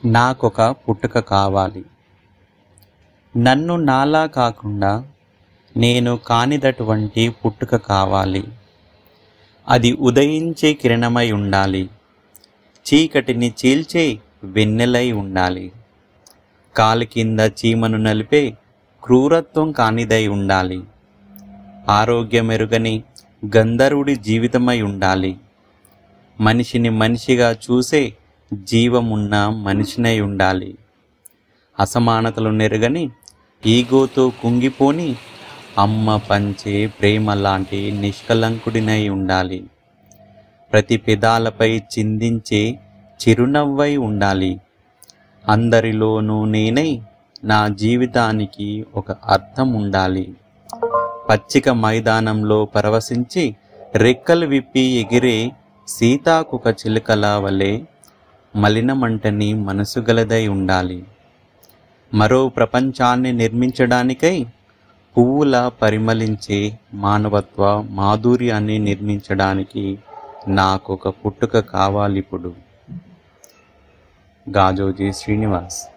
నాకొక పుట్టుక కావాలి. నన్ను నాలా కాకుండా నేను కానిదటువంటి పుట్టుక కావాలి. అది ఉదయించే కిరణమై ఉండాలి. చీకటిని చీల్చే వెన్నెలై ఉండాలి. కాలి కింద చీమను నలిపే క్రూరత్వం కానిదై ఉండాలి. ఆరోగ్యమెరుగని గంధర్వుడి జీవితమై ఉండాలి. మనిషిని మనిషిగా చూసే జీవమున్న మనిషినై ఉండాలి. అసమానతలు నెరగని ఈగోతో కుంగిపోని అమ్మ పంచే ప్రేమ లాంటి నిష్కలంకుడినై ఉండాలి. ప్రతి పెదాలపై చిందించే చిరునవ్వై ఉండాలి. అందరిలోనూ నేనై నా జీవితానికి ఒక అర్థం ఉండాలి. పచ్చిక మైదానంలో పరవశించి రెక్కలు విప్పి ఎగిరే సీతాకుక చిలుకల వలె మలినమంటని మనసు గలదై ఉండాలి. మరో ప్రపంచాన్ని నిర్మించడానికై పువ్వుల పరిమళించే మానవత్వ మాధుర్యాన్ని నిర్మించడానికి నాకొక పుట్టుక కావాలిప్పుడు. గాజోజీ శ్రీనివాస్.